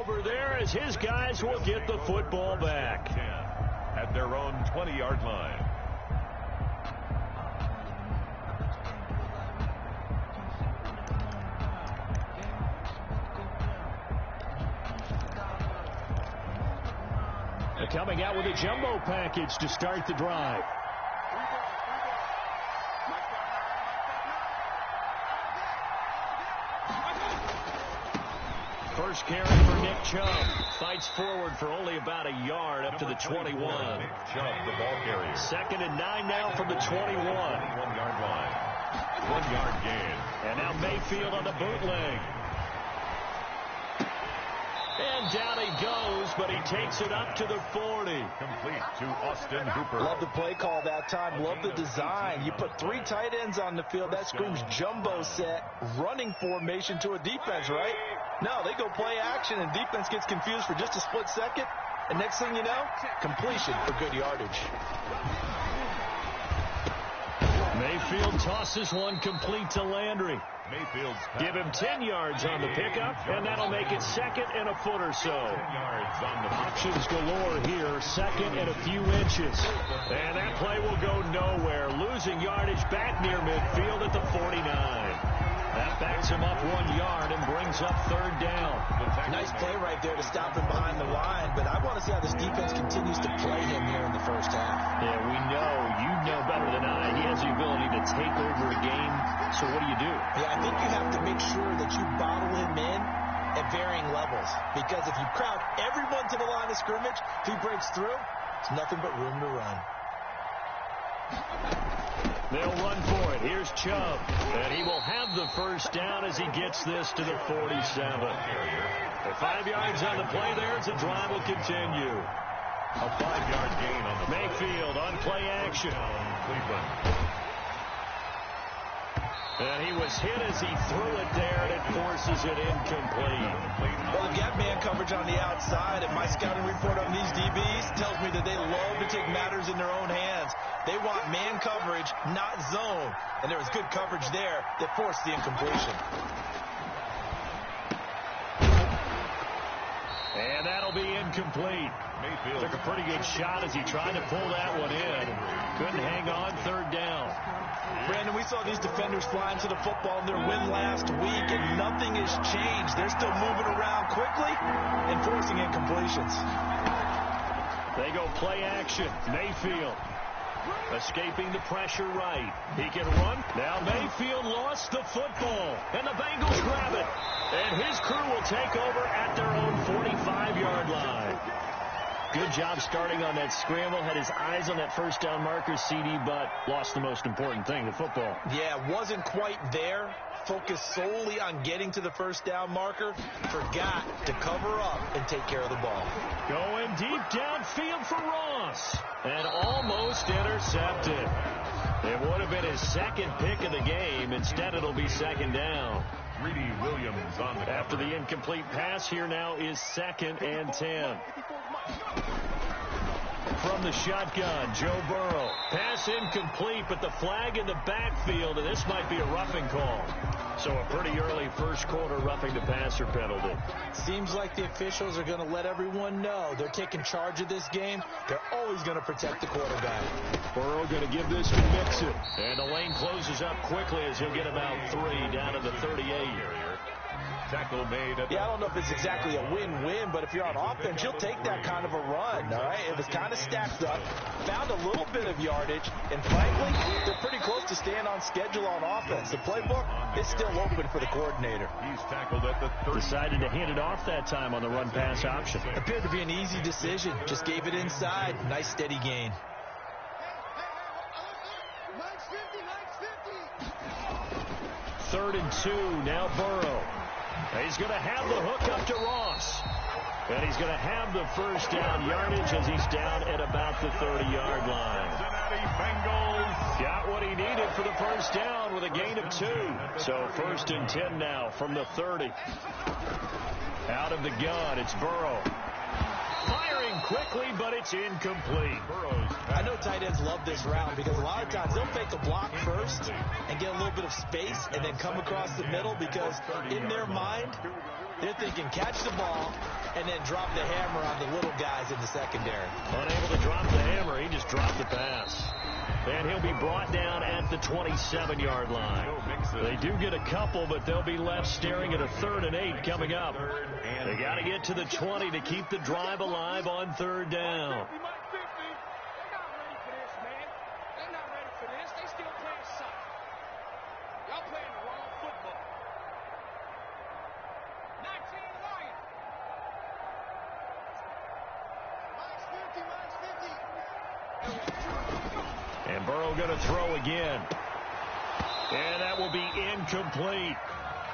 over there as his guys will get the football back. At their own 20-yard line. They're coming out with a jumbo package to start the drive. First carry for Nick Chubb. Fights forward for only about a yard up to the 21. Nick Chubb, the ball carrier. 2nd and 9 now from the 21. 1-yard line. 1-yard gain. And now Mayfield on the bootleg. And down he goes, but he takes it up to the 40. Complete to Austin Hooper. Love the play call that time. Love the design. You put 3 tight ends on the field. That screams jumbo set, running formation to a defense, right? No, they go play action, and defense gets confused for just a split second. And next thing you know, completion for good yardage. Mayfield tosses one complete to Landry. Mayfield's give him 10 yards on the pickup, and that'll make it 2nd and a foot or so. 10 yards on the options galore here. 2nd and a few inches. And that play will go nowhere. Losing yardage back near midfield at the 49. That backs him up 1 yard and brings up 3rd down. Nice play right there to stop him behind the line, but I want to see how this defense continues to play him here in the first half. Yeah, we know. You know better than I. He has the ability to take over a game. So what do you do? Yeah, I think you have to make sure that you bottle him in at varying levels. Because if you crowd everyone to the line of scrimmage, if he breaks through, it's nothing but room to run. They'll run for it. Here's Chubb. And he will have the first down as he gets this to the 47. The 5 yards on the play there as the drive will continue. A 5-yard gain on the Mayfield on play action. Cleveland. And he was hit as he threw it there, and it forces it incomplete. Well, they've got man coverage on the outside, and my scouting report on these DBs tells me that they love to take matters in their own hands. They want man coverage, not zone. And there was good coverage there that forced the incompletion. And that'll be incomplete. Mayfield took a pretty good shot as he tried to pull that one in. Couldn't hang on. 3rd down. Brandon, we saw these defenders flying to the football in their win last week, and nothing has changed. They're still moving around quickly and forcing incompletions. They go play action. Mayfield escaping the pressure right. He can run. Now Mayfield lost the football, and the Bengals grab it. And his crew will take over at their own 45-yard line. Good job starting on that scramble. Had his eyes on that first down marker, CD, but lost the most important thing, the football. Yeah, wasn't quite there. Focused solely on getting to the first down marker. Forgot to cover up and take care of the ball. Going deep downfield for Ross. And almost intercepted. It would have been his 2nd pick of the game. Instead, it'll be 2nd down. Greedy Williams on the after the incomplete pass. Here now is 2nd and 10. From the shotgun, Joe Burrow. Pass incomplete, but the flag in the backfield, and this might be a roughing call. So a pretty early first quarter roughing the passer penalty. Seems like the officials are going to let everyone know they're taking charge of this game. They're always going to protect the quarterback. Burrow going to give this to Mixon. And the lane closes up quickly as he'll get about 3 down to the 38. Tackle made. Yeah, I don't know if it's exactly a win-win, but if you're on offense, you'll take that kind of a run, all right? It was kind of stacked up, found a little bit of yardage, and frankly, they're pretty close to staying on schedule on offense. The playbook is still open for the coordinator. He's tackled at the 30. Decided to hand it off that time on the run-pass option. Appeared to be an easy decision. Just gave it inside. Nice, steady gain. Third and 2, now Burrow. He's going to have the hook up to Ross. And he's going to have the first down yardage as he's down at about the 30-yard line. Cincinnati Bengals got what he needed for the first down with a gain of 2. So 1st and 10 now from the 30. Out of the gun, it's Burrow. Firing quickly, but it's incomplete. I know tight ends love this route because a lot of times they'll fake a block first and get a little bit of space and then come across the middle because in their mind, They're thinking catch the ball and then drop the hammer on the little guys in the secondary. Unable to drop the hammer, he just dropped the pass. And he'll be brought down at the 27-yard line. They do get a couple, but they'll be left staring at a 3rd and 8 coming up. They got to get to the 20 to keep the drive alive on 3rd down. And Burrow going to throw again. And that will be incomplete.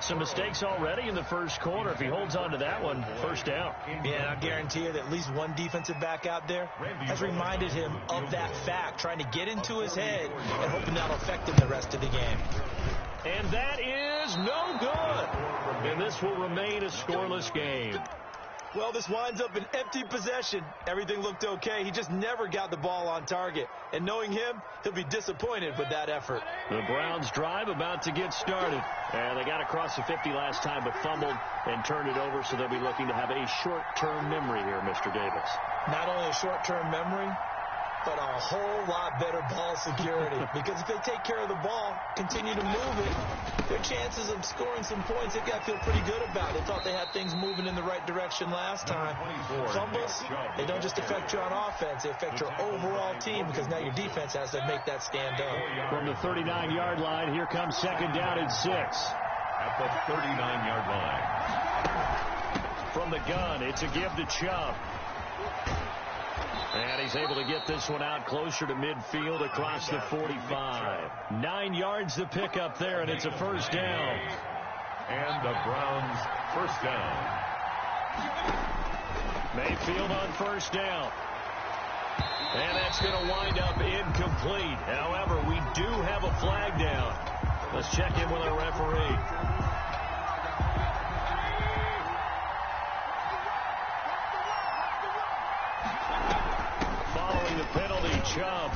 Some mistakes already in the first quarter. If he holds on to that one, 1st down. Yeah, I guarantee you that at least one defensive back out there has reminded him of that fact, trying to get into his head and hoping that'll affect him the rest of the game. And that is no good. And this will remain a scoreless game. Well, this winds up an empty possession. Everything looked okay. He just never got the ball on target. And knowing him, he'll be disappointed with that effort. The Browns' drive about to get started. And they got across the 50 last time, but fumbled and turned it over, so they'll be looking to have a short-term memory here, Mr. Davis. Not only a short-term memory, but a whole lot better ball security. Because if they take care of the ball, continue to move it, their chances of scoring some points, they've got to feel pretty good about it. They thought they had things moving in the right direction last time. Fumbles, they don't just affect you on offense, they affect your overall team, because now your defense has to make that stand up. From the 39-yard line, here comes 2nd down and 6. At the 39-yard line. From the gun, it's a give to Chubb. And he's able to get this one out closer to midfield across the 45. 9 yards to pick up there, and it's a 1st down. And the Browns' 1st down. Mayfield on 1st down. And that's going to wind up incomplete. However, we do have a flag down. Let's check in with our referee. The penalty, Chubb.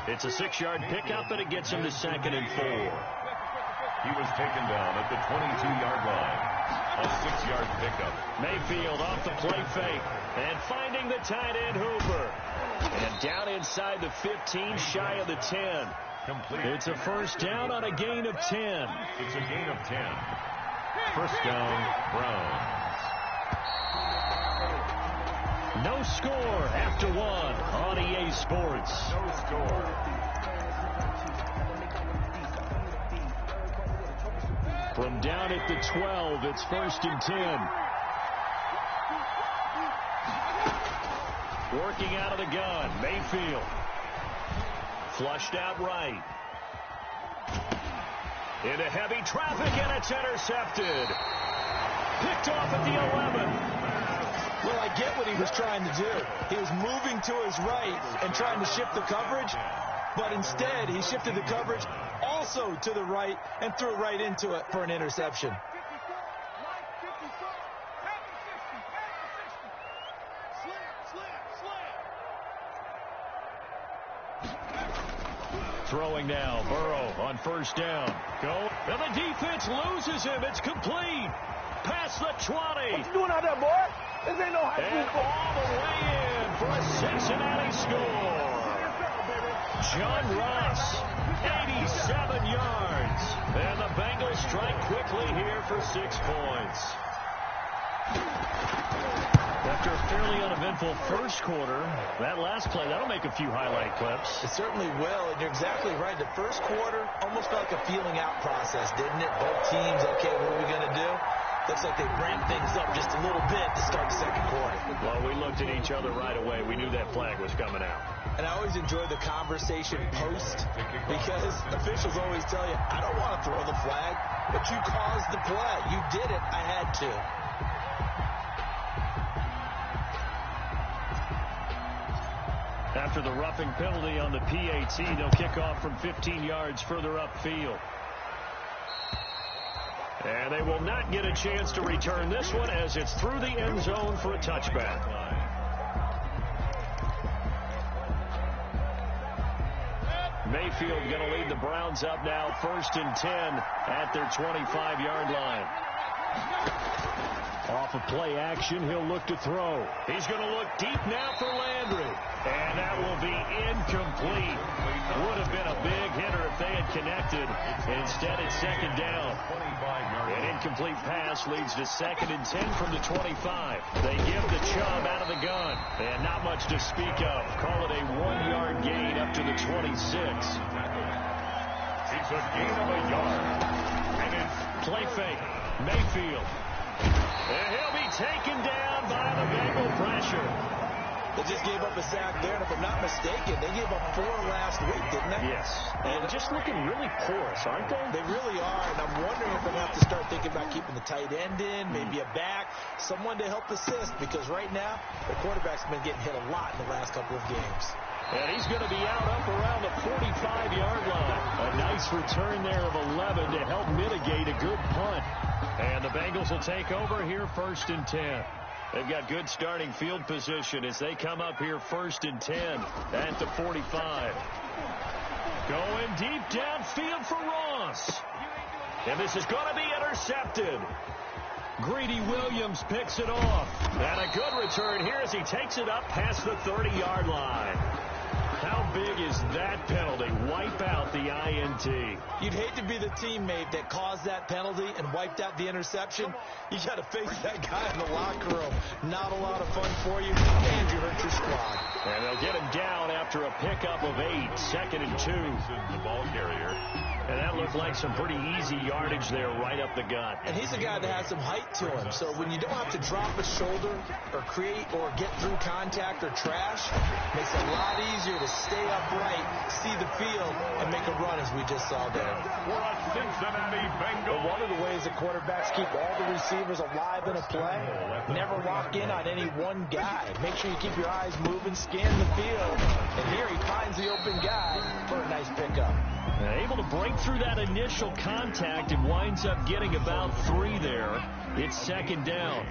It's a 6-yard pickup, and it gets him to 2nd and 4. He was taken down at the 22-yard line. A 6-yard pickup. Mayfield off the play fake. And finding the tight end, Hooper. And down inside the 15, shy of the 10. Complete. It's a 1st down on a gain of 10. It's a gain of 10. 1st down, Browns. No score after 1 on EA Sports. No score. From down at the 12, it's 1st and 10. Working out of the gun, Mayfield. Flushed out right. Into heavy traffic, and it's intercepted. Picked off at the 11. Well, I get what he was trying to do. He was moving to his right and trying to shift the coverage, but instead he shifted the coverage also to the right and threw it right into it for an interception. Throwing now, Burrow on 1st down. Go, and the defense loses him. It's complete. Past the 20. What you doing out there, boy? This ain't no high school And ball. all the way in for a Cincinnati score. John Ross, 87 yards. And the Bengals strike quickly here for 6 points. After a fairly uneventful first quarter, that last play, that'll make a few highlight clips. It certainly will, and you're exactly right. The first quarter almost felt like a feeling out process, didn't it? Both teams, okay, what are we going to do? Looks like they ramped things up just a little bit to start the second quarter. Well, we looked at each other right away. We knew that flag was coming out. And I always enjoy the conversation post, because officials always tell you, I don't want to throw the flag, but you caused the play. You did it. I had to. After the roughing penalty on the PAT, they'll kick off from 15 yards further upfield. And they will not get a chance to return this one as it's through the end zone for a touchback. Mayfield going to lead the Browns up now, 1st and 10 at their 25-yard line. Off of play action, he'll look to throw. He's going to look deep now for Landry. And that will be incomplete. Would have been a big hitter if they had connected. Instead, it's second down. An incomplete pass leads to 2nd and 10 from the 25. They give the Chubb out of the gun. And not much to speak of. Call it a 1-yard gain up to the 26. It's a gain of a yard. And it's play fake. Mayfield. And he'll be taken down by the Bengal pressure. They just gave up a sack there, and if I'm not mistaken, they gave up 4 last week, didn't they? Yes. And just looking really porous, aren't they? They really are, and I'm wondering if they're going to have to start thinking about keeping the tight end in, maybe a back, someone to help assist, because right now, the quarterback's been getting hit a lot in the last couple of games. And he's going to be out up around the 45-yard line. A nice return there of 11 to help mitigate a good punt. And the Bengals will take over here 1st and 10. They've got good starting field position as they come up here 1st and 10 at the 45. Going deep downfield for Ross. And this is going to be intercepted. Greedy Williams picks it off. And a good return here as he takes it up past the 30-yard line. How big is that penalty? Wipe out the INT. You'd hate to be the teammate that caused that penalty and wiped out the interception. You got to face that guy in the locker room. Not a lot of fun for you, and you hurt your squad. And they'll get him down after a pickup of 8. 2nd and 2. the ball carrier. And that looked like some pretty easy yardage there right up the gut. And he's a guy that has some height to him. So when you don't have to drop a shoulder or create or get through contact or trash, makes it a lot easier to stay upright, see the field, and make a run as we just saw there. For a Cincinnati Bengals. One of the ways the quarterbacks keep all the receivers alive in a play, never lock in on any one guy. Make sure you keep your eyes moving, scan the field, and here he finds the open guy for a nice pickup. Able to break through that initial contact and winds up getting about 3 there. It's 2nd down.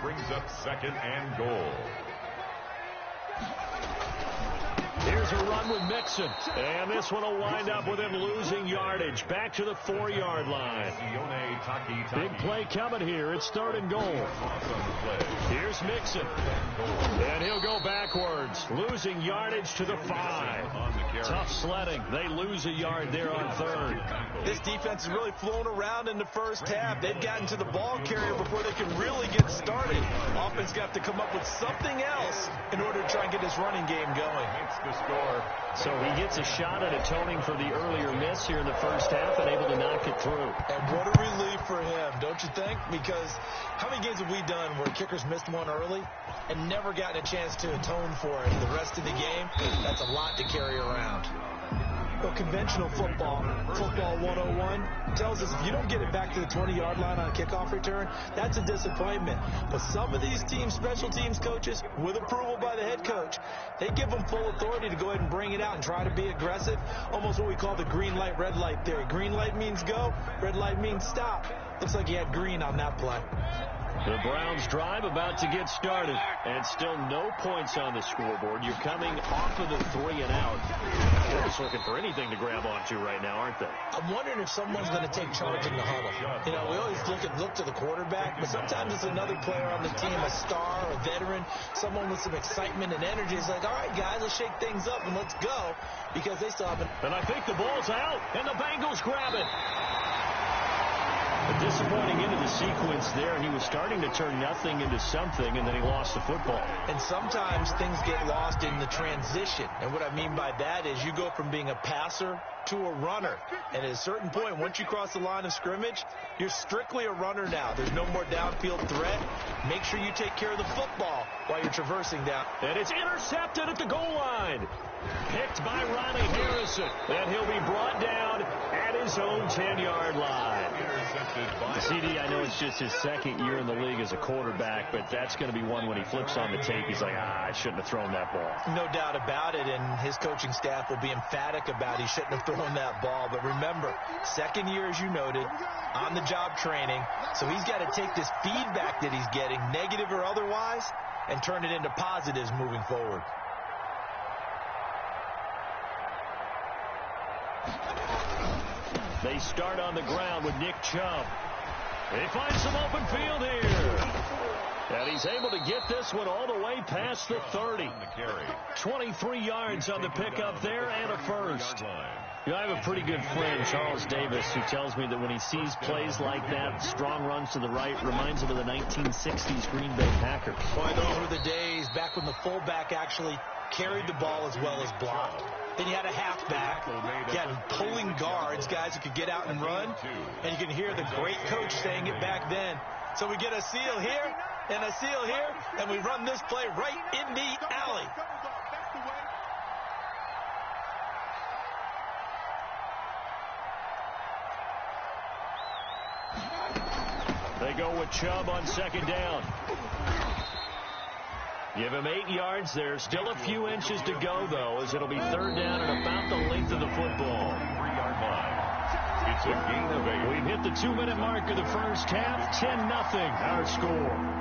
Brings up 2nd and goal. Here's a run with Mixon. And this one will wind up with him losing yardage. Back to the 4-yard line. Big play coming here. It's 3rd and goal. Here's Mixon. And he'll go backwards. Losing yardage to the 5. Tough sledding. They lose a yard there on 3rd. This defense is really flown around in the first half. They've gotten to the ball carrier before they can really get started. Offense got to come up with something else in order to try and get this running game going. The score. So he gets a shot at atoning for the earlier miss here in the first half and able to knock it through. And what a relief for him, don't you think? Because how many games have we done where kickers missed one early and never gotten a chance to atone for it the rest of the game? That's a lot to carry around. Well, conventional football 101, tells us if you don't get it back to the 20-yard line on a kickoff return, that's a disappointment. But some of these teams, special teams coaches, with approval by the head coach, they give them full authority to go ahead and bring it out and try to be aggressive, almost what we call the green light, red light theory. Green light means go, red light means stop. Looks like he had green on that play. The Browns drive about to get started, and still no points on the scoreboard. You're coming off of the 3 and out. They're just looking for anything to grab onto right now, aren't they? I'm wondering if someone's going to take charge in the huddle. You know, we always look to the quarterback, but sometimes it's another player on the team, a star, a veteran, someone with some excitement and energy. It's like, all right, guys, let's shake things up and let's go, because they still haven't. And I think the ball's out, and the Bengals grab it. A disappointing end of the sequence there. He was starting to turn nothing into something, and then he lost the football. And sometimes things get lost in the transition. And what I mean by that is you go from being a passer to a runner. And at a certain point, once you cross the line of scrimmage, you're strictly a runner now. There's no more downfield threat. Make sure you take care of the football while you're traversing down. And it's intercepted at the goal line. Picked by Ronnie Harrison. And he'll be brought down at his own 10-yard line. CD, I know it's just his 2nd year in the league as a quarterback, but that's going to be one when he flips on the tape. He's like, I shouldn't have thrown that ball. No doubt about it, and his coaching staff will be emphatic about he shouldn't have thrown that ball. But remember, 2nd year, as you noted, on-the-job training, so he's got to take this feedback that he's getting, negative or otherwise, and turn it into positives moving forward. They start on the ground with Nick Chubb. He finds some open field here. And he's able to get this one all the way past the 30. 23 yards on the pickup there and a first. You know, I have a pretty good friend, Charles Davis, who tells me that when he sees plays like that, strong runs to the right, reminds him of the 1960s Green Bay Packers. Boy, those were the days back when the fullback actually carried the ball as well as blocked. Then you had a halfback. You had pulling guards, guys who could get out and run. And you can hear the great coach saying it back then. So we get a seal here and a seal here, and we run this play right in the alley. They go with Chubb on second down. Give him 8 yards. There's still a few inches to go, though, as it'll be third down and about the length of the football. 3-yard line. It's a gain of 8. We've hit the 2-minute mark of the first half. 10-0 our score.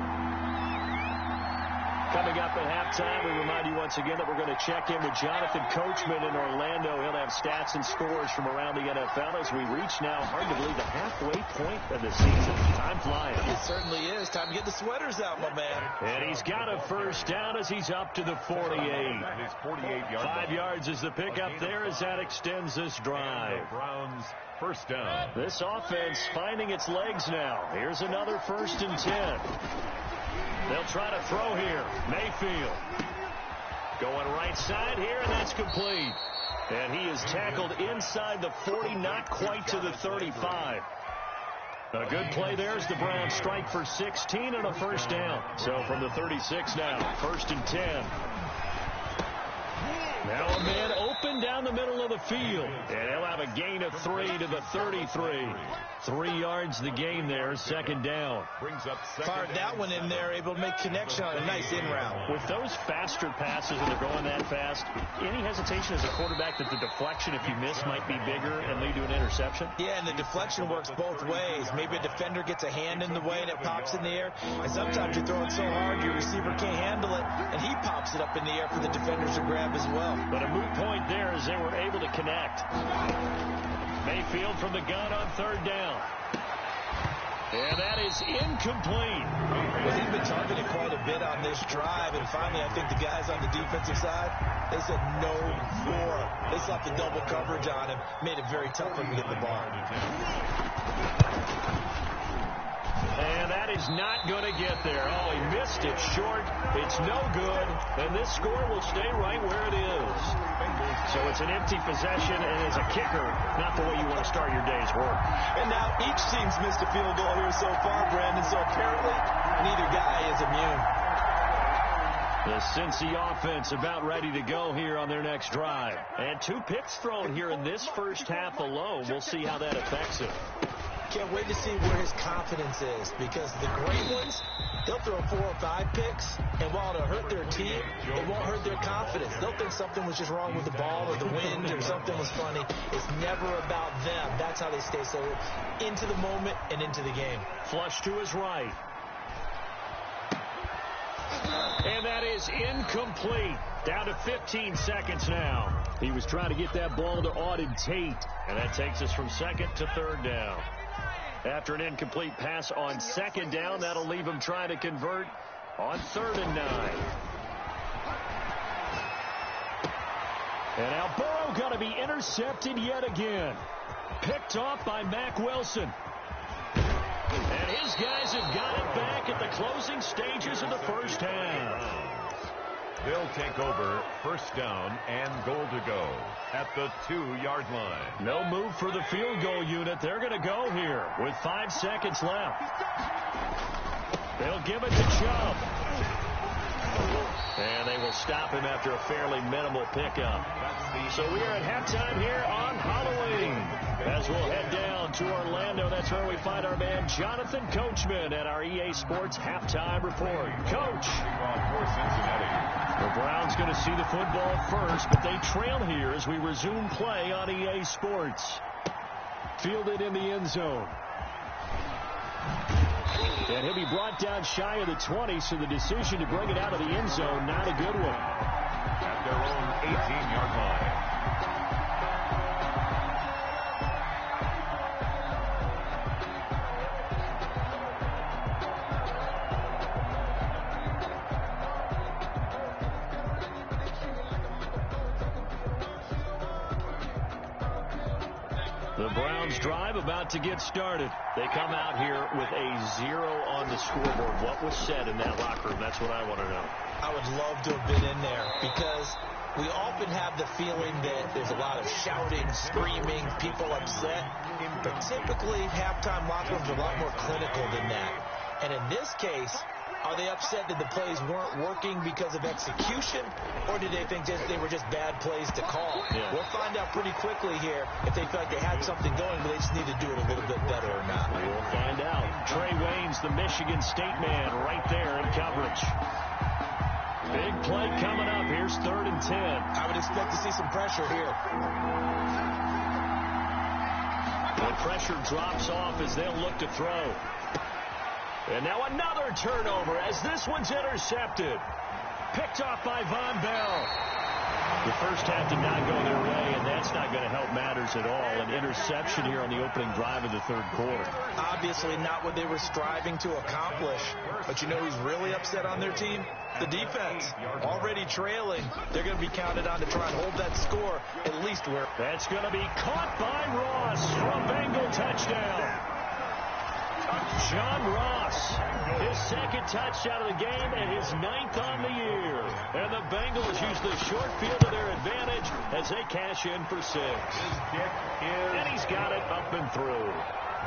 Coming up at halftime, we remind you once again that we're going to check in with Jonathan Coachman in Orlando. He'll have stats and scores from around the NFL as we reach now, hard to believe, the halfway point of the season. Time flying. It certainly is. Time to get the sweaters out, my man. And he's got a first down as he's up to the 48. 5 yards is the pickup there as that extends this drive. Browns first down. This offense finding its legs now. Here's another 1st and 10. They'll try to throw here. Mayfield going right side here, and that's complete. And he is tackled inside the 40, not quite to the 35. A good play there as the Browns strike for 16 and a first down. So from the 36 now, 1st and 10. Now a man open down the middle of the field. And he'll have a gain of 3 to the 33. 3 yards the gain there, second down. Brings up Fired that one in there, able to make connection on a nice in route. With those faster passes when they're going that fast, any hesitation as a quarterback that the deflection, if you miss, might be bigger and lead to an interception? Yeah, and the deflection works both ways. Maybe a defender gets a hand in the way and it pops in the air. And sometimes you're throwing so hard your receiver can't handle it, and he pops it up in the air for the defenders to grab as well. But a moot point there as they were able to connect. Mayfield from the gun on third down. And that is incomplete. Well, he's been targeted quite a bit on this drive, and finally I think the guys on the defensive side, they said no more. They slapped the double coverage on him, made it very tough for him to get the ball. And that is not going to get there. Oh, he missed it short. It's no good. And this score will stay right where it is. So it's an empty possession, and as a kicker, not the way you want to start your day's work. And now each team's missed a field goal here so far, Brandon, so apparently neither guy is immune. The Cincy offense about ready to go here on their next drive. And 2 picks thrown here in this first half alone. We'll see how that affects him. Can't wait to see where his confidence is, because the great ones, they'll throw 4 or 5 picks, and while it'll hurt their team, it won't hurt their confidence. They'll think something was just wrong with the ball or the wind or something was funny. It's never about them. That's how they stay so into the moment and into the game. Flush to his right. And that is incomplete. Down to 15 seconds now. He was trying to get that ball to Auden Tate, and that takes us from 2nd to 3rd down. After an incomplete pass on 2nd down, that'll leave him trying to convert on 3rd and 9. And now Burrow going to be intercepted yet again. Picked off by Mack Wilson. And his guys have got it back at the closing stages of the first half. They'll take over first down and goal to go at the 2-yard line. No move for the field goal unit. They're going to go here with 5 seconds left. They'll give it to Chubb. And they will stop him after a fairly minimal pickup. So we are at halftime here on Halloween. As we'll head down to Orlando, that's where we find our man Jonathan Coachman at our EA Sports Halftime Report. Coach. For Cincinnati. The Browns going to see the football first, but they trail here as we resume play on EA Sports. Fielded in the end zone. And he'll be brought down shy of the 20, so the decision to bring it out of the end zone, not a good one. At their own 18-yard line. The Browns drive about to get started. They come out here with a 0 on the scoreboard. What was said in that locker room? That's what I want to know. I would love to have been in there because we often have the feeling that there's a lot of shouting, screaming, people upset. But typically, halftime locker rooms are a lot more clinical than that. And in this case, are they upset that the plays weren't working because of execution, or did they think that they were just bad plays to call? Yeah. We'll find out pretty quickly here if they feel like they had something going, but they just need to do it a little bit better or not. We'll find out. Trey Waynes, the Michigan State man, right there in coverage. Big play coming up. Here's 3rd and 10. I would expect to see some pressure here. The pressure drops off as they'll look to throw. And now another turnover as this one's intercepted. Picked off by Von Bell. The first half did not go their way, and that's not going to help matters at all. An interception here on the opening drive of the 3rd quarter. Obviously not what they were striving to accomplish. But you know who's really upset on their team? The defense. Already trailing. They're going to be counted on to try and hold that score at least where. That's going to be caught by Ross for a Bengal touchdown. John Ross, his 2nd touchdown of the game and his 9th on the year. And the Bengals use the short field to their advantage as they cash in for 6. And he's got it up and through.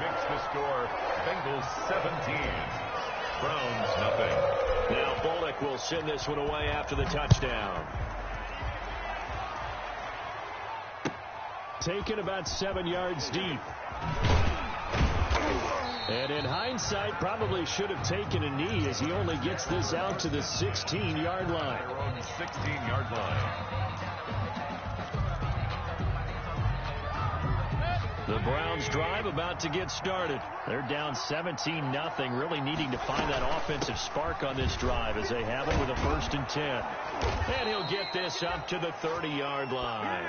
Makes the score Bengals 17. Browns nothing. Now Bullock will send this one away after the touchdown. Taken about 7 yards deep. And in hindsight, probably should have taken a knee as he only gets this out to the 16-yard line. 16-yard line. The Browns drive about to get started. They're down 17-0, really needing to find that offensive spark on this drive as they have it with a 1st and 10. And he'll get this up to the 30-yard line.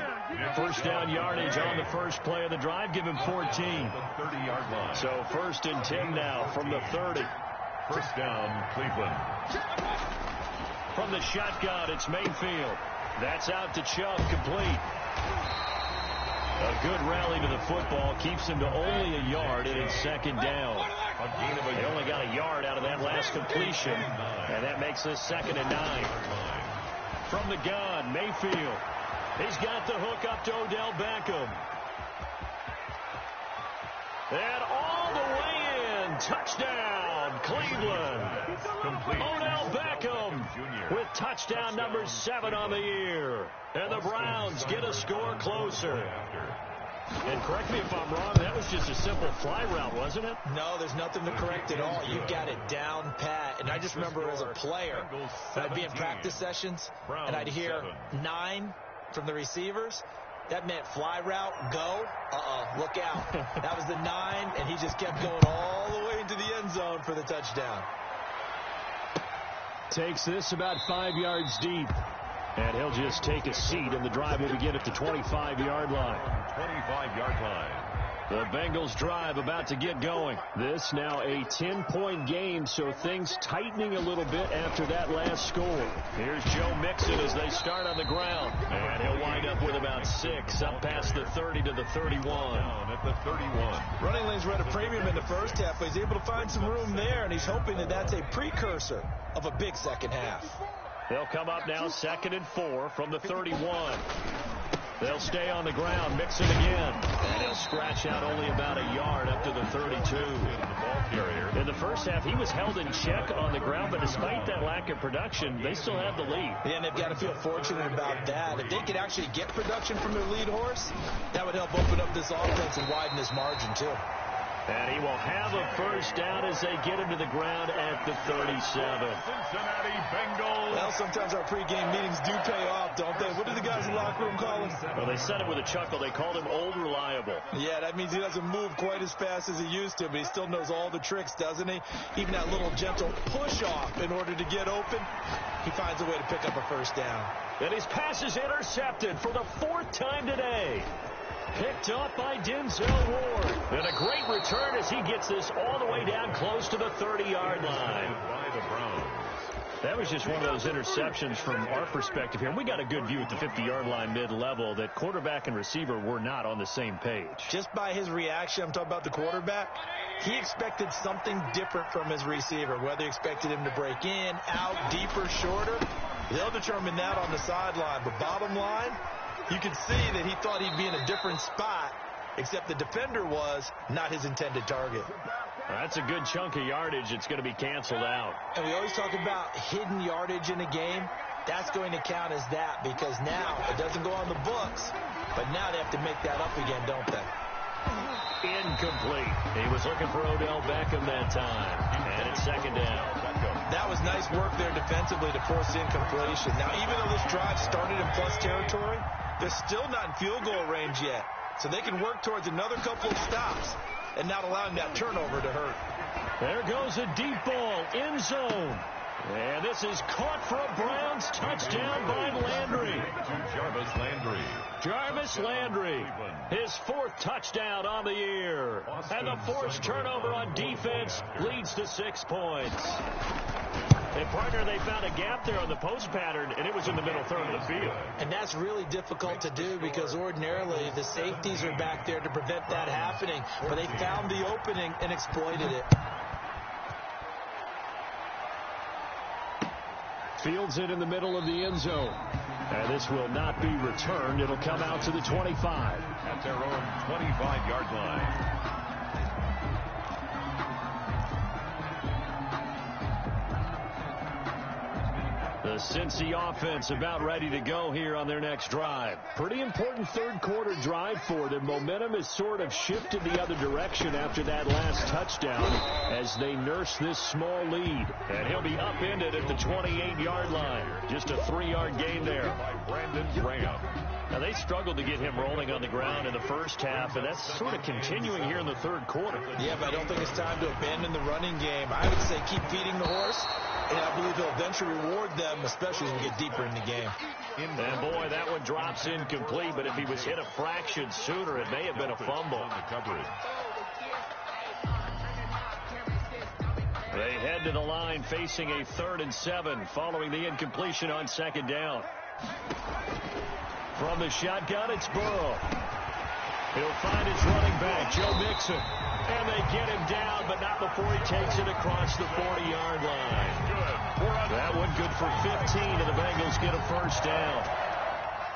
1st down yardage on the first play of the drive. Give him 14. 30-yard line. So 1st and 10 now from the 30. 1st down, Cleveland. From the shotgun, it's Mayfield. That's out to Chubb, complete. A good rally to the football keeps him to only a yard, and it's 2nd down. They only got a yard out of that last completion, and that makes this 2nd and 9. From the gun, Mayfield. He's got the hook up to Odell Beckham. And all the way in. Touchdown, Cleveland. Odell Beckham with touchdown number 7 on the year. And the Browns get a score closer. And correct me if I'm wrong, that was just a simple fly route, wasn't it? No, there's nothing to correct at all. You got it down pat. And I just remember as a player, I'd be in practice sessions, and I'd hear 9 from the receivers. That meant fly route, go. Look out. That was the 9, and he just kept going all the way into the end zone for the touchdown. Takes this about 5 yards deep. And he'll just take a seat, and the drive will begin at the 25-yard line. 25-yard line. The Bengals drive about to get going. This now a 10-point game, so things tightening a little bit after that last score. Here's Joe Mixon as they start on the ground. And he'll wind up with about 6, up past the 30 to the 31. Down at the 31. Running lanes were at a premium in the first half, but he's able to find some room there, and he's hoping that that's a precursor of a big second half. They'll come up now 2nd and 4 from the 31. They'll stay on the ground, Mixon again. And he'll scratch out only about a yard up to the 32. In the first half, he was held in check on the ground, but despite that lack of production, they still have the lead. Yeah, and they've got to feel fortunate about that. If they could actually get production from their lead horse, that would help open up this offense and widen this margin, too. And he will have a 1st down as they get him to the ground at the 37. Cincinnati Bengals. Well, sometimes our pregame meetings do pay off, don't they? What do the guys in the locker room call him? Well, they said it with a chuckle. They called him Old Reliable. Yeah, that means he doesn't move quite as fast as he used to, but he still knows all the tricks, doesn't he? Even that little gentle push-off in order to get open, he finds a way to pick up a 1st down. And his pass is intercepted for the 4th time today. Picked up by Denzel Ward. And a great return as he gets this all the way down close to the 30-yard line. By the Browns. That was just one of those interceptions from our perspective here. We got a good view at the 50-yard line mid-level that quarterback and receiver were not on the same page. Just by his reaction, I'm talking about the quarterback, he expected something different from his receiver, whether he expected him to break in, out, deeper, shorter. He'll determine that on the sideline. But bottom line, you can see that he thought he'd be in a different spot, except the defender was not his intended target. That's a good chunk of yardage. It's going to be canceled out. And we always talk about hidden yardage in a game. That's going to count as that because now it doesn't go on the books, but now they have to make that up again, don't they? Incomplete. He was looking for Odell Beckham that time. And it's second down. That was nice work there defensively to force incompletion. Now, even though this drive started in plus territory, they're still not in field goal range yet. So they can work towards another couple of stops and not allowing that turnover to hurt. There goes a deep ball, end zone. And this is caught for a Browns touchdown by Landry. Jarvis Landry, his fourth touchdown on the year. And the forced turnover on defense leads to 6 points. And, partner, they found a gap there on the post pattern, and it was in the middle third of the field. And that's really difficult to do because ordinarily the safeties are back there to prevent that happening. But they found the opening and exploited it. Fields it in the middle of the end zone. And this will not be returned. It'll come out to the 25. At their own 25-yard line. The Cincy offense about ready to go here on their next drive. Pretty important third quarter drive for them. Momentum has sort of shifted the other direction after that last touchdown as they nurse this small lead. And he'll be upended at the 28-yard line. Just a 3-yard gain there. By Brandon Graham. Now, they struggled to get him rolling on the ground in the first half, and that's sort of continuing here in the third quarter. Yeah, but I don't think it's time to abandon the running game. I would say keep feeding the horse, and I believe he'll eventually reward them, especially as we get deeper in the game. And, boy, that one drops incomplete, but if he was hit a fraction sooner, it may have been a fumble. They head to the line facing a 3rd and 7 following the incompletion on second down. From the shotgun, it's Burrow. He'll find his running back, Joe Mixon. And they get him down, but not before he takes it across the 40-yard line. That one good for 15, and the Bengals get a first down.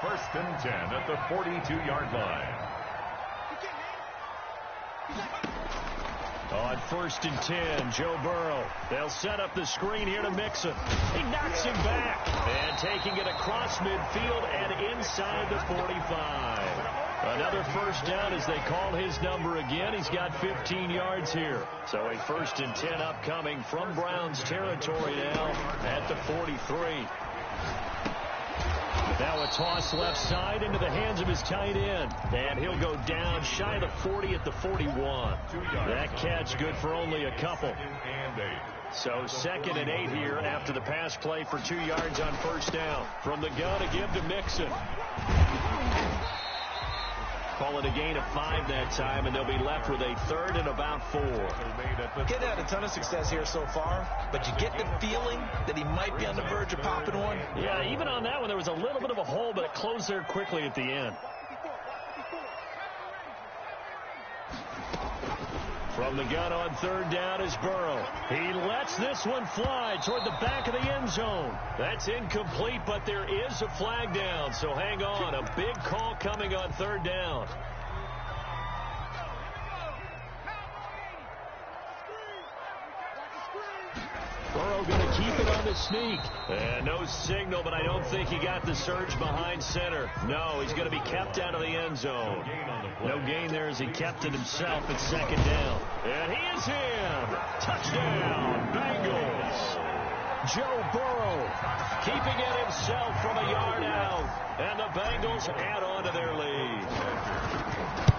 1st and 10 at the 42-yard line. On 1st and 10, Joe Burrow. They'll set up the screen here to Mixon. He knocks him back. And taking it across midfield and inside the 45. Another first down as they call his number again. He's got 15 yards here. So a 1st and 10 upcoming from Browns territory now at the 43. Now a toss left side into the hands of his tight end. And he'll go down shy of the 40 at the 41. That catch good for only a couple. So 2nd and 8 here after the pass play for 2 yards on first down. From the gun to give to Mixon. Call it a gain of 5 that time, and they'll be left with a 3rd and about 4. Getting had a ton of success here so far, but you get the feeling that he might be on the verge of popping one. Yeah, even on that one, there was a little bit of a hole, but it closed there quickly at the end. From the gun on 3rd down is Burrow. He lets this one fly toward the back of the end zone. That's incomplete, but there is a flag down, so hang on. A big call coming on 3rd down. Burrow going to keep it on the sneak. And no signal, but I don't think he got the surge behind center. No, he's going to be kept out of the end zone. No gain there as he kept it himself at 2nd down. And he is in. Touchdown, Bengals. Joe Burrow keeping it himself from a yard out. And the Bengals add on to their lead.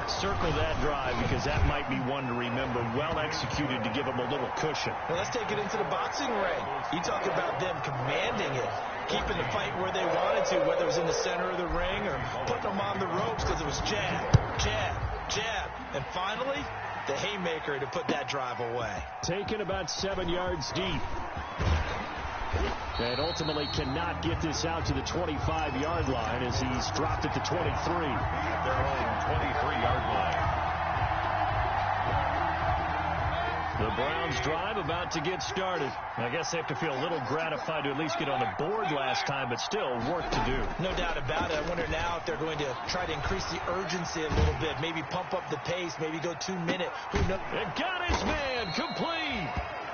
Circle that drive because that might be one to remember. Well executed to give them a little cushion. Well, let's take it into the boxing ring. You talk about them commanding it, keeping the fight where they wanted to, whether it was in the center of the ring or putting them on the ropes because it was jab, jab, jab. And finally, the haymaker to put that drive away. Taken about 7 yards deep. And ultimately cannot get this out to the 25-yard line as he's dropped at the 23. At their own 23-yard line. The Browns drive about to get started. I guess they have to feel a little gratified to at least get on the board last time, but still work to do. No doubt about it. I wonder now if they're going to try to increase the urgency a little bit, maybe pump up the pace, maybe go 2 minute. Who knows? And got his man complete.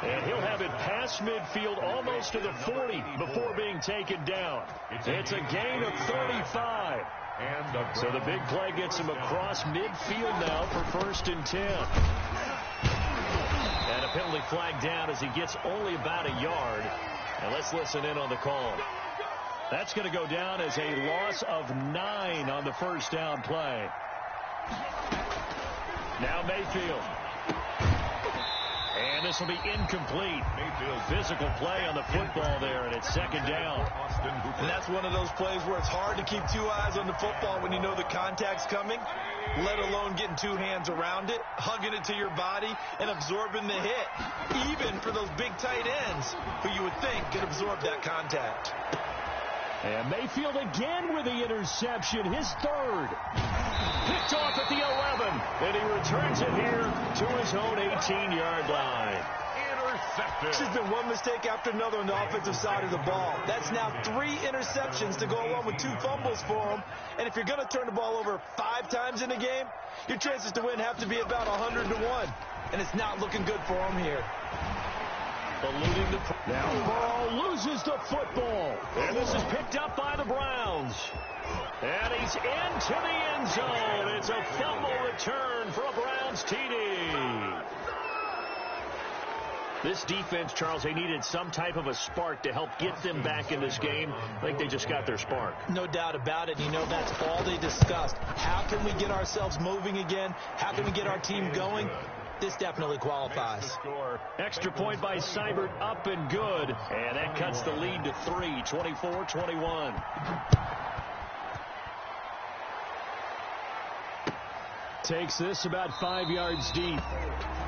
And he'll have it past midfield almost to the 40 before being taken down. It's a gain of 35. So the big play gets him across midfield now for 1st and 10. And a penalty flag down as he gets only about a yard. And let's listen in on the call. That's going to go down as a loss of 9 on the 1st down play. Now Mayfield. And this will be incomplete. Mayfield physical play on the football there, and it's 2nd down. And that's one of those plays where it's hard to keep 2 eyes on the football when you know the contact's coming, let alone getting 2 hands around it, hugging it to your body, and absorbing the hit, even for those big tight ends who you would think could absorb that contact. And Mayfield again with the interception, his 3rd. Picked off at the 11, and he returns it here to his own 18-yard line. Intercepted. This has been one mistake after another on the offensive side of the ball. That's now 3 interceptions to go along with 2 fumbles for him. And if you're going to turn the ball over 5 times in a game, your chances to win have to be about 100 to 1. And it's not looking good for him here. Eluding the... Now Burrow loses the football. And this is picked up by the Browns. And he's into the end zone. It's a fumble return for a Browns TD. This defense, Charles, they needed some type of a spark to help get them back in this game. I think they just got their spark. No doubt about it. You know, that's all they discussed. How can we get ourselves moving again? How can we get our team going? This definitely qualifies. Extra point by Seibert, up and good. And that cuts the lead to 3, 24-21. Takes this about 5 yards deep.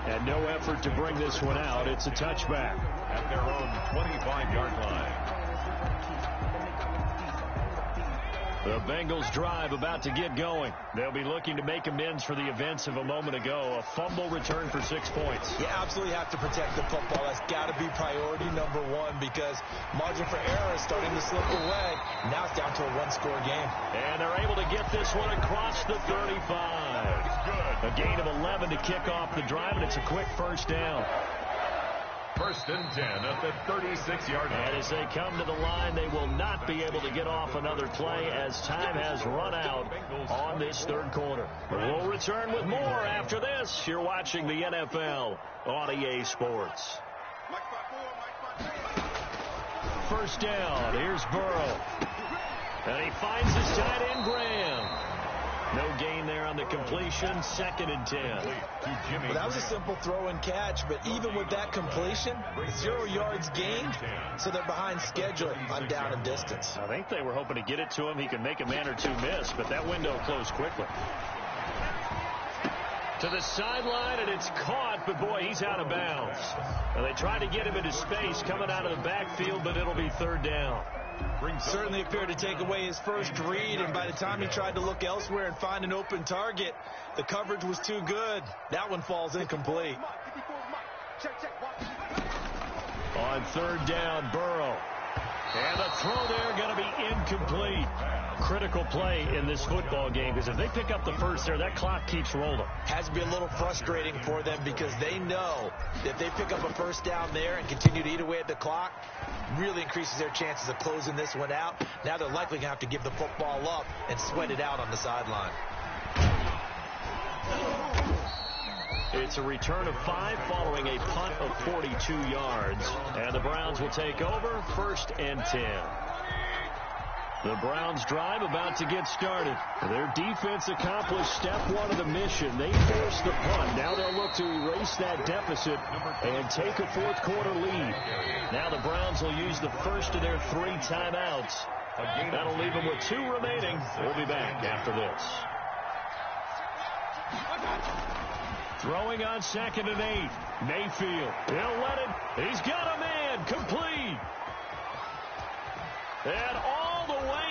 And no effort to bring this one out. It's a touchback. At their own 25-yard line. The Bengals drive about to get going. They'll be looking to make amends for the events of a moment ago. A fumble return for 6 points. You absolutely have to protect the football. That's got to be priority number 1 because margin for error is starting to slip away. Now it's down to a 1-score game. And they're able to get this one across the 35. A gain of 11 to kick off the drive, and it's a quick 1st down. 1st and 10 at the 36-yard line. And as they come to the line, they will not be able to get off another play as time has run out on this 3rd quarter. We'll return with more after this. You're watching the NFL on EA Sports. 1st down. Here's Burrow. And he finds his tight end, Graham. No gain there on the completion. 2nd and 10. Well, that was a simple throw and catch, but even with that completion, 0 yards gained, so they're behind schedule on down and distance. I think they were hoping to get it to him. He could make a man or 2 miss, but that window closed quickly. To the sideline, and it's caught, but boy, he's out of bounds. Well, they tried to get him into space coming out of the backfield, but it'll be 3rd down. Certainly appeared to take away his first read, and by the time he tried to look elsewhere and find an open target, the coverage was too good. That one falls incomplete. On 3rd down, Burrow. And the throw there going to be incomplete. Critical play in this football game because if they pick up the 1st there, that clock keeps rolling. Has to be a little frustrating for them because they know that if they pick up a 1st down there and continue to eat away at the clock, really increases their chances of closing this one out. Now they're likely going to have to give the football up and sweat it out on the sideline. It's a return of 5 following a punt of 42 yards. And the Browns will take over 1st and 10. The Browns drive about to get started. Their defense accomplished step 1 of the mission. They forced the punt. Now they'll look to erase that deficit and take a 4th quarter lead. Now the Browns will use the 1st of their 3 timeouts. That'll leave them with 2 remaining. We'll be back after this. Throwing on 2nd and 8. Mayfield. He'll let it. He's got a man. Complete. And all the way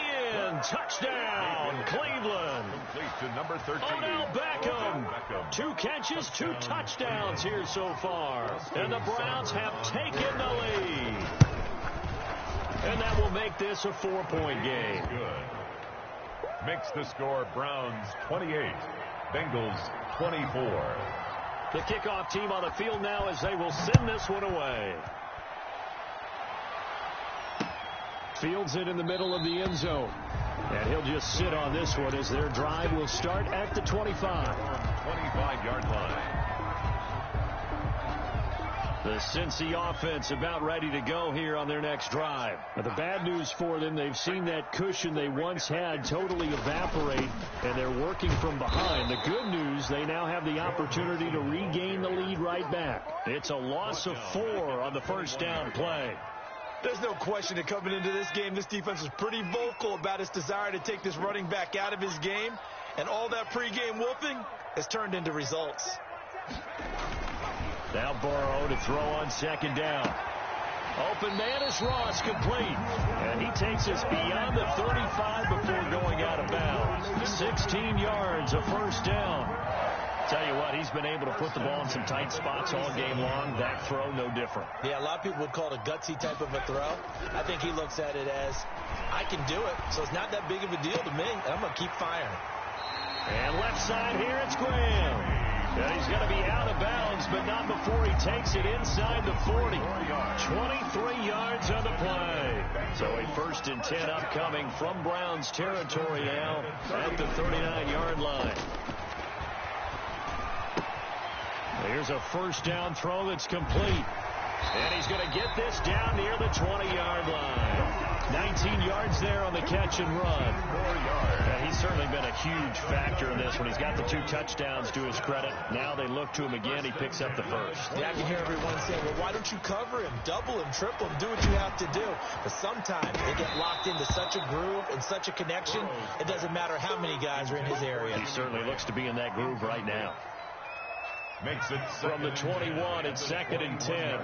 in. Touchdown, Cleveland. Complete to number 13. Odell Beckham. 2 catches, 2 touchdowns here so far. And the Browns have taken the lead. And that will make this a 4-point game. Good. Makes the score Browns 28, Bengals 24. The kickoff team on the field now as they will send this one away. Fields it in the middle of the end zone. And he'll just sit on this one as their drive will start at the 25. 25-yard line. The Cincy offense about ready to go here on their next drive. But the bad news for them, they've seen that cushion they once had totally evaporate, and they're working from behind. The good news, they now have the opportunity to regain the lead right back. It's a loss of 4 on the first down play. There's no question that coming into this game, this defense was pretty vocal about its desire to take this running back out of his game, and all that pregame whooping has turned into results. Now Burrow to throw on second down. Open man is Ross, complete. And he takes us beyond the 35 before going out of bounds. 16 yards, a first down. Tell you what, he's been able to put the ball in some tight spots all game long. That throw, no different. Yeah, a lot of people would call it a gutsy type of a throw. I think he looks at it as, I can do it, so it's not that big of a deal to me, and I'm going to keep firing. And left side here, it's Graham. And he's going to be out of bounds, but not before he takes it inside the 40. 23 yards on the play. So a 1st and 10 upcoming from Browns territory now at the 39-yard line. Here's a first down throw that's complete. And he's going to get this down near the 20-yard line. 19 yards there on the catch and run. 4 yards. And he's certainly been a huge factor in this one. He's got the 2 touchdowns to his credit. Now they look to him again. He picks up the first. Yeah, I can hear everyone saying, well, why don't you cover him, double him, triple him, do what you have to do. But sometimes they get locked into such a groove and such a connection, it doesn't matter how many guys are in his area. He certainly looks to be in that groove right now. Makes it from the 21, it's 2nd and 10.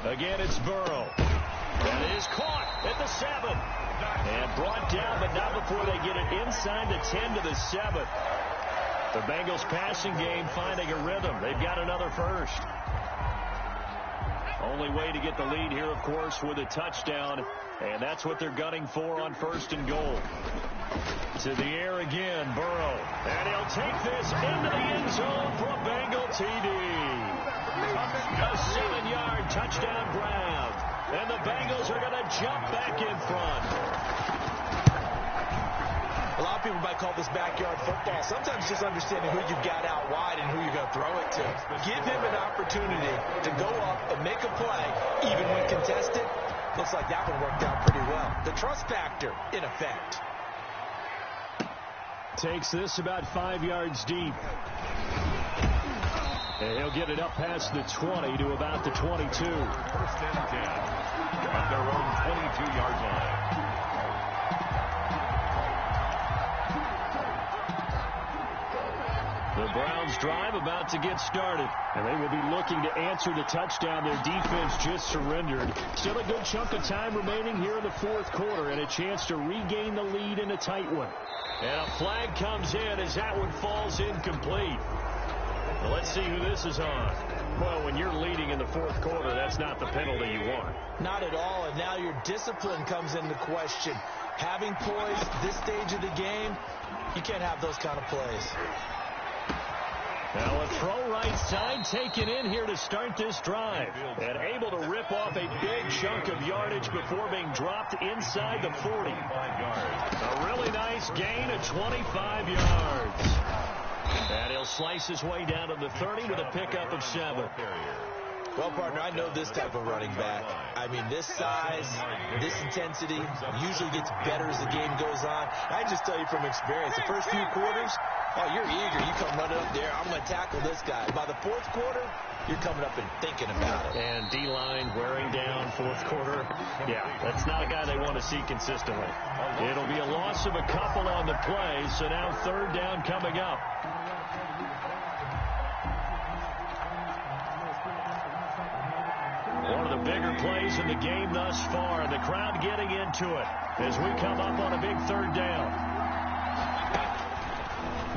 Again, it's Burrow. That is caught at the 7. And brought down, but not before they get it inside the 10 to the 7. The Bengals passing game finding a rhythm. They've got another first. Only way to get the lead here, of course, with a touchdown. And that's what they're gunning for on 1st and goal. To the air again, Burrow. And he'll take this into the end zone for a Bengal TD. A 7-yard touchdown grab. And the Bengals are going to jump back in front. A lot of people might call this backyard football. Sometimes just understanding who you've got out wide and who you're going to throw it to. Give him an opportunity to go up and make a play, even when contested. Looks like that one worked out pretty well. The trust factor, in effect. Takes this about 5 yards deep. And he'll get it up past the 20 to about the 22. 1st and 10 at their own 22-yard line. The Browns drive about to get started. And they will be looking to answer the touchdown their defense just surrendered. Still a good chunk of time remaining here in the 4th quarter and a chance to regain the lead in a tight one. And a flag comes in as that one falls incomplete. Well, let's see who this is on. Well, when you're leading in the 4th quarter, that's not the penalty you want. Not at all, and now your discipline comes into question. Having poise this stage of the game, you can't have those kind of plays. Now a throw right side taken in here to start this drive. And able to rip off a big chunk of yardage before being dropped inside the 40. A really nice gain of 25 yards. And he'll slice his way down to the 30 with a pickup of 7. Well, partner, I know this type of running back. I mean, this size, this intensity usually gets better as the game goes on. I just tell you from experience, the first few quarters, oh, you're eager. You come running up there, I'm going to tackle this guy. By the fourth quarter, you're coming up and thinking about it. And D-line wearing down fourth quarter. Yeah, that's not a guy they want to see consistently. It'll be a loss of a couple on the play, so now third down coming up. One of the bigger plays in the game thus far, and the crowd getting into it as we come up on a big third down.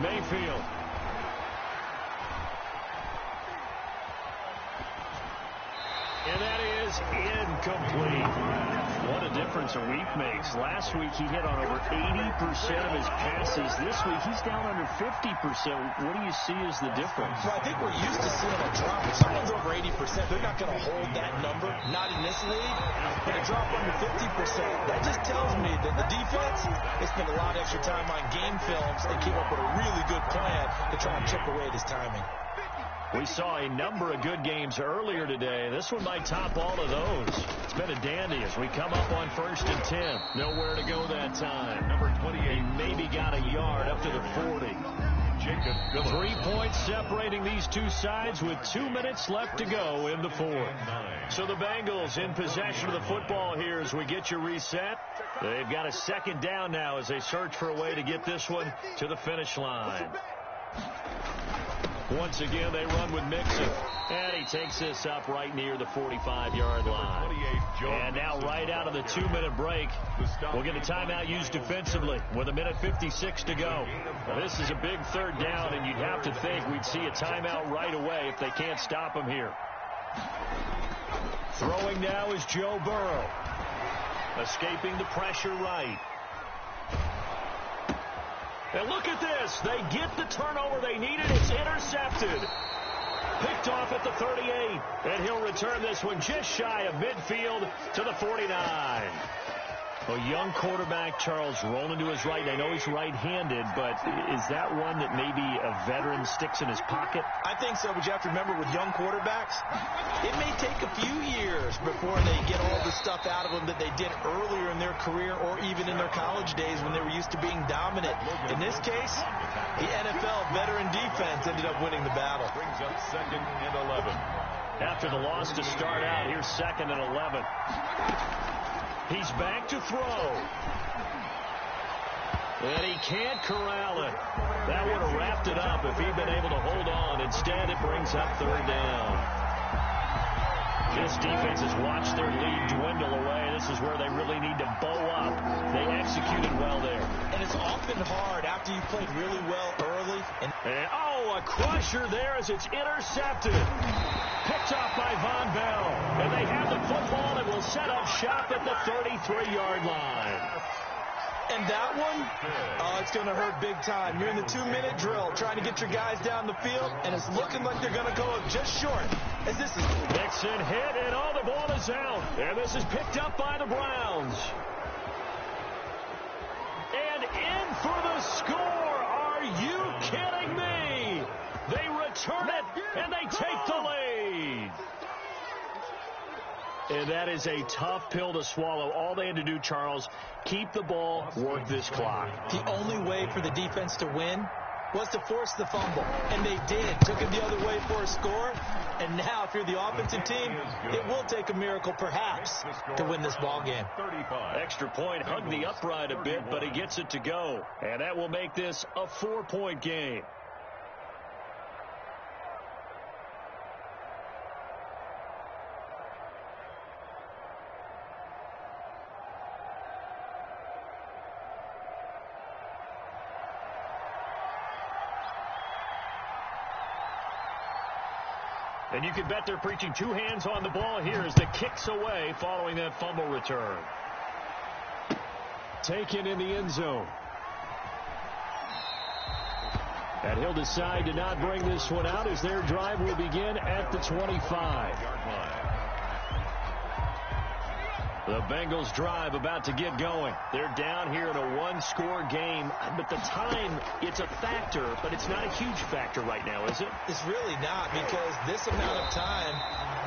Mayfield. And that is incomplete. What a difference a week makes. Last week he hit on over 80% of his passes. This week he's down under 50%. What do you see as the difference? Well, I think we're used to seeing a drop. If someone's over 80%, they're not going to hold that number. Not in this league. But a drop under 50%, that just tells me that the defense, they spent a lot of extra time on game films and came up with a really good plan to try and chip away at his timing. We saw a number of good games earlier today. This one might top all of those. It's been a dandy as we come up on 1st and 10. Nowhere to go that time. Number 28. He maybe got a yard up to the 40. 3 points separating these two sides with 2 minutes left to go in the fourth. So the Bengals in possession of the football here as we get you reset. They've got a second down now as they search for a way to get this one to the finish line. Once again, they run with Mixon. And he takes this up right near the 45-yard line. And now right out of the 2-minute break, we'll get a timeout used defensively with 1:56 to go. Now, this is a big third down, and you'd have to think we'd see a timeout right away if they can't stop him here. Throwing now is Joe Burrow. Escaping the pressure right. And look at this. They get the turnover they needed. It's intercepted. Picked off at the 38. And he'll return this one just shy of midfield to the 49. A young quarterback, Charles, rolling to his right. I know he's right-handed, but is that one that maybe a veteran sticks in his pocket? I think so, but you have to remember with young quarterbacks, it may take a few years before they get all the stuff out of them that they did earlier in their career or even in their college days when they were used to being dominant. In this case, the NFL veteran defense ended up winning the battle. Brings up 2nd and 11. After the loss to start out, here's 2nd and 11. He's back to throw. And he can't corral it. That would have wrapped it up if he'd been able to hold on. Instead, it brings up third down. This defense has watched their lead dwindle away. This is where they really need to bow up. They executed well there. And it's often hard after you played really well early. And a crusher there as it's intercepted. Picked off by Von Bell. And they have the football and will set up shop at the 33-yard line. And that one, it's going to hurt big time. You're in the 2-minute drill trying to get your guys down the field, and it's looking like they're going to go just short. As this is Mixon hit, and the ball is out. And this is picked up by the Browns. And in for the score. Are you kidding me? They return it, and they take the lead. And that is a tough pill to swallow. All they had to do, Charles, keep the ball, work this clock. The only way for the defense to win was to force the fumble. And they did. Took it the other way for a score. And now, if you're the offensive team, it will take a miracle, perhaps, to win this ball game. Extra point, hugged the upright a bit, but he gets it to go. And that will make this a 4-point game. And you can bet they're preaching 2 hands on the ball here as the kick's away following that fumble return. Taken in the end zone. And he'll decide to not bring this one out as their drive will begin at the 25. The Bengals drive about to get going. They're down here in a one-score game, but the time, it's a factor, but it's not a huge factor right now, is it? It's really not, because this amount of time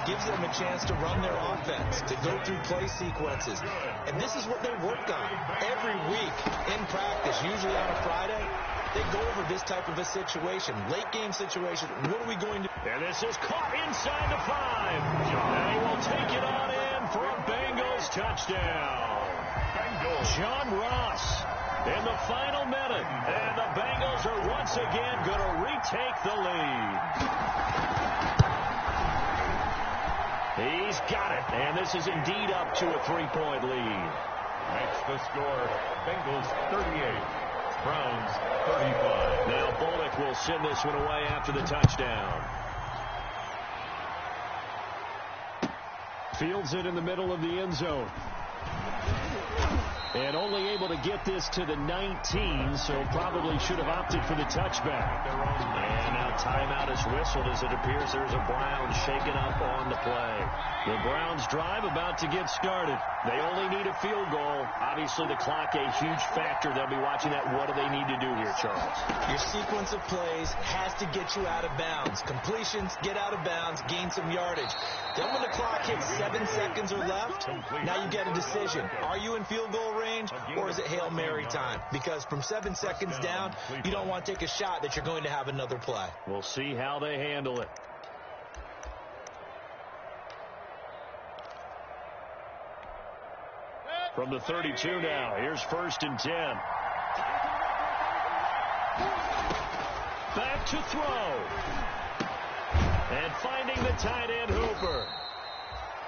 gives them a chance to run their offense, to go through play sequences. And this is what they work on every week in practice, usually on a Friday. They go over this type of a situation, late-game situation. What are we going to do? And this is caught inside the 5. And he will take it on in for a Bengals touchdown. John Ross in the final minute. And the Bengals are once again going to retake the lead. He's got it. And this is indeed up to a 3-point lead. Makes the score Bengals 38. Browns 35. Now Bullock will send this one away after the touchdown. Fields it in the middle of the end zone. And only able to get this to the 19, so probably should have opted for the touchback. And now timeout is whistled as it appears there's a Browns shaken up on the play. The Browns drive about to get started. They only need a field goal. Obviously, the clock a huge factor. They'll be watching that. What do they need to do here, Charles? Your sequence of plays has to get you out of bounds. Completions, get out of bounds, gain some yardage. Then when the clock hits 7 seconds or left, now you get a decision. Are you in field goal range, or is it Hail Mary time? Because from 7 seconds down, you don't want to take a shot that you're going to have another play. We'll see how they handle it. From the 32 now, here's 1st and 10. Back to throw. And finding the tight end Hooper.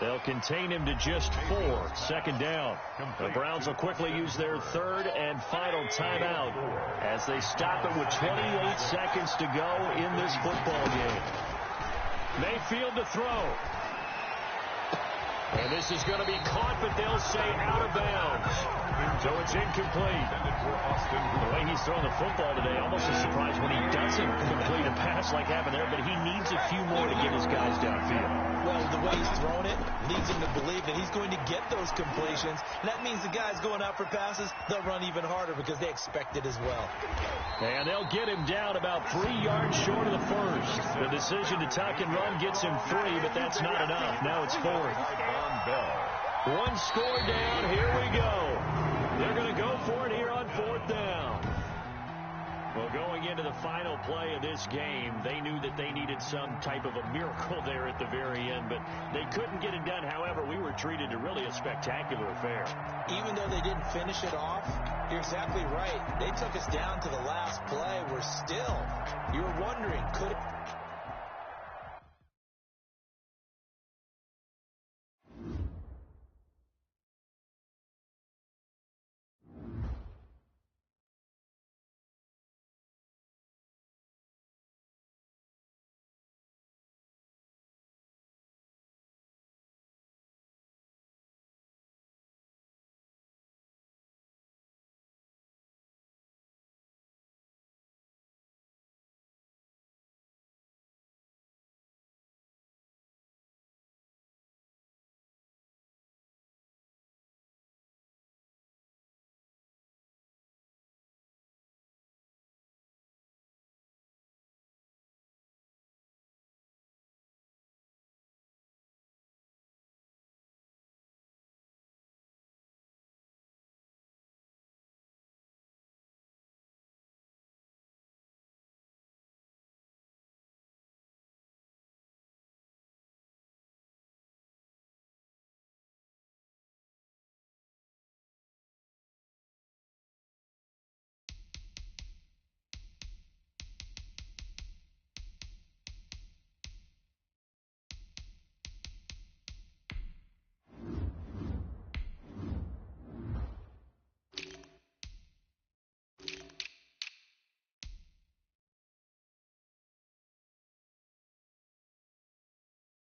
They'll contain him to just 4. 2nd down. The Browns will quickly use their 3rd and final timeout as they stop it with 28 seconds to go in this football game. Mayfield to throw. And this is going to be caught, but they'll say out of bounds. So it's incomplete. The way he's throwing the football today, almost a surprise when he doesn't complete a pass like happened there, but he needs a few more to get his guys downfield. Well, the way he's thrown it leads him to believe that he's going to get those completions. And that means the guys going out for passes, they'll run even harder because they expect it as well. And they'll get him down about 3 yards short of the 1st. The decision to tuck and run gets him 3, but that's not enough. Now it's 4th. One score down. Here we go. They're going to go for it here on 4th down. Well, going into the final play of this game, they knew that they needed some type of a miracle there at the very end, but they couldn't get it done. However, we were treated to really a spectacular affair. Even though they didn't finish it off, you're exactly right. They took us down to the last play. We're still, you were wondering, could it...